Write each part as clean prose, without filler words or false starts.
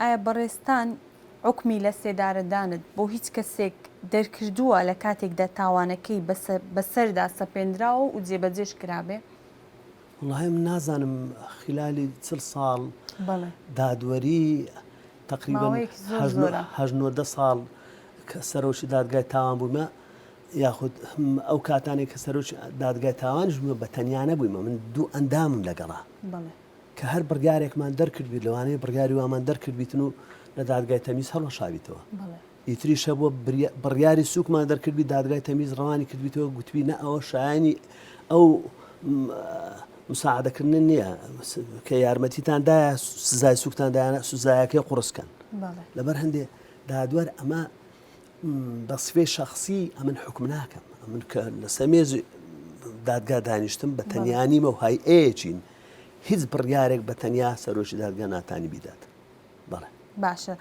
ئایا بەڕێستان حکمی لە سێدارەدانت بۆ هیچ کەسێک دەرکردووە لە کاتێکدا تاوانەکەی بەسەردا سەپێنراوە و جێبەجێش کرابێ؟ والله من نازانم خلالی 40 ساڵ دادوەری تقریبا 19 ساڵ کە سەرۆکی دادگای تاوان بوومە یاخود ئەو کاتانی کە سەرۆکی دادگای تاوانش بوومە بە تەنیا نەبوویمە من دوو ئەندامم لەگەڵا کە هەر بڕیارێکمان دەرکردبی لەوانەیە بڕیاری وامان دەرکردبیتن و لە دادگای تەمیز هەڵەشاویتەوە ئیتریشە بۆ بڕیاری سووکمان دەرکردبی دادگای تەمیز ڕەوانی کردبیتەوە گوتبی نە ئەوە شایانی ئەو مساعدەکردن نییە کە یارمەتیتاندایە سزای سوکتاندایانە سزایەکەی قورسکەن لەبەر هەندێ دادوەر ئەمە بە سفێ شخصی ئەمن حکم ناکەم ئەمن کە لە سەمێز دادگا دانیشتم بە تەنیانیمە و های ئەیەچین هیچ بڕیارێک بە تەنیا سەرۆکی دادگا ناتانی بیدات. بەڵێ باشە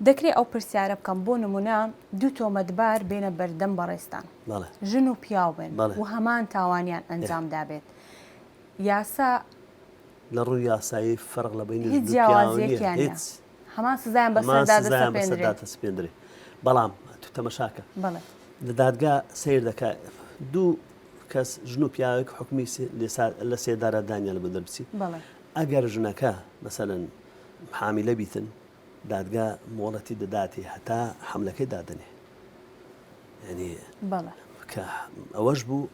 دەکرێت ئەو پرسیارە بکەم بۆ نمونە دوو تۆمەتبار بێنە بەردەم بەڕێستان ژن و پیاو بن و هەمان تاوانیان ئەنجام دابێت یاسا لە ڕووی یاسایی فەرق لە بینی هیچ جیاوازیەکیان هەمان سزایان بەسەردا دەسپێنرێ بەڵام تو تەمەشاکە لە دادگا سیر دەکات دوو کەس ژن و پیاوێک حکمی لە سێدارەدانیا لە بەدەربچی ئەگەر ژنەکە مەسەلەن حامیلە بیتن دادگا مۆڵەتی دەداتی هەتا حملەکەی دادنێ ینی کە ئەوەش بوو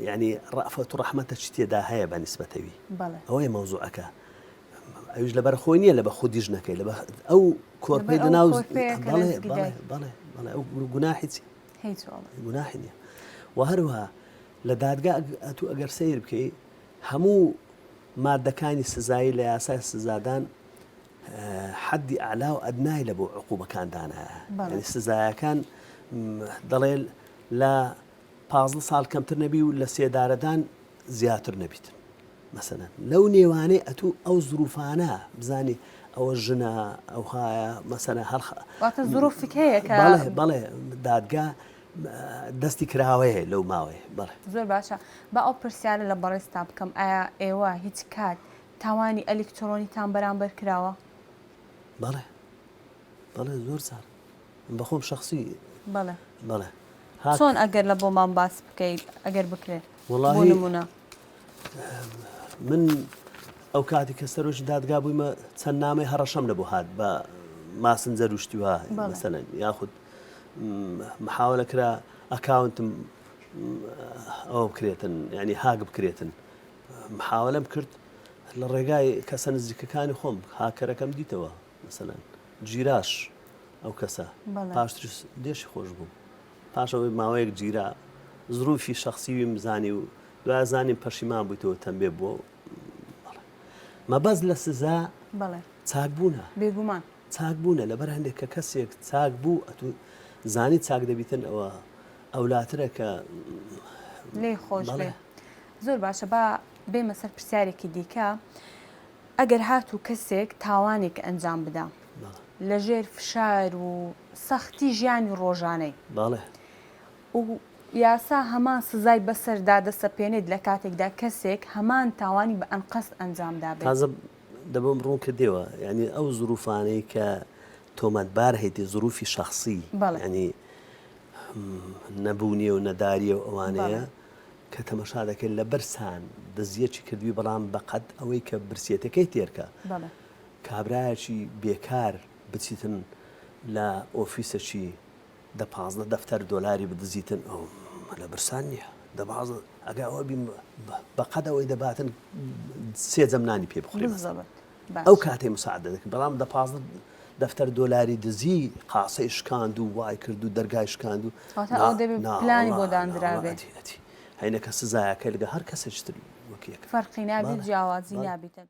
ینی ڕەفەت و ڕەحمەتە چ تێدا هەیە بە نیسبەتەوی ئەوەیە مەوزوعەکە ئەوش لەبەر خۆی نییە لە بە خودی ژنەکەی لە ئەو کۆرپەی لەناو ئەو گوناحی چی گوناحی نییە و هەروەها لە دادگا ئەتو ئەگەر سیر بکەی هەموو مادەکانی سزایی لە یاسای سزادان حەدی ئەعلا و ئەدنای لە بۆ عقوبەکاندانە ینی سزایەکان دەڵێ لە 15 ساڵ کەمتر نەبی و لە سێدارەدان زیاتر نەبیتن مەسەلەن لەو نێوانەی ئەتوو ئەو زروفانە بزانی ئەوە ژنە ئەو هایە مەسەلە هەڵواتە زروفێک هەیە کە بەڵێ دادگا دەستی کراوەیە لەو ماوەیە بەڵێ زۆر باشە بە ئەو پرسیارە لە بەڕێستا بکەم ئایا ئێوە هیچ کات تاوانی ئەلکترۆنیتان بەرامبەر کراوە؟ بەڵێ بەڵێ زۆر جار بەخۆم شخصی بەڵێ بەڵێ چۆن ئەگەر لە بۆمان باس بکەیت ئەگەر بکرێت وڵاهی نمونە من ئەو کاتی کە سەرۆکی دادگا بوویمە چەند نامەی هەڕەشەم لەبوو هات بە ماسنجەر وشتی وە مەسەلەن یاخود محاولە کرا ئەکاونتم ئەوە بکرێتن ینی هاگ بکرێتن محاولەم کرد لە ڕێگای کەسە نزیکەکانی خۆم هاکەرەکەم دیتەوە مەسەلەن جیراش ئەو کەسە پاشتر دێشی خۆش بوو پاشەوەی ماوەیەک گیرا زروفی شخصیوی مزانی و دوای زانیم پەشیمان بوویتەوە تەنبێ بووە مەبەز لە سزا چاکبوونە بێگومان چاکبوونە لەبەر هەندێک کە کەسێک چاک بوو ئەتو زانی چاک دەبیتن ئەوە ئەولاترە کە لێ خۆش بێ زۆر باشە با بێمە سەر پرسیارێکی دیکە ئەگەر هاتوو کەسێک تاوانێک ئەنجام بدە لەژێر فشار و سەختی ژیانی ڕۆژانەی و یاسا هەمان سزای بەسەردا دەسەپێنێت لە کاتێکدا کەسێک هەمان تاوانی بە ئەنقەس ئەنجام دابێت تازە دەبم ڕوون کردێەوە ینی ئەو زروفانەی کە تۆمەتبار هەیەی زروفی شخصی ینی نەبوونیە و نەداریە و ئەوانەیە کە تەمەشا دەکەن لە بەرسان دەزیەکی کردوی بەڵام بەقەت ئەوەی کە برسێتەکەی تێرکە کابراایەکی بێکار بچیتن لە ئۆفیسەکی دە 15 دەفتەر دۆلاری بدزیتن ئەو لە برسان نییە دەبازە ئەگە ئەوە بەقەت ئەوەی دەباتن سێ جەمنانی پێ بخورێ ئەو کاتێ مساعدە دەکەن بەڵام دە 15 دەفتەر دۆلاری دزی قاسەی شکاند و وای کرد و دەرگای شکاند و پلانی بۆ دانرابێت هەینە کە سزایەکە لەگە هەر کەسێکتر وەکیەکە فەرقی نابێت جیاوازی نابێتن.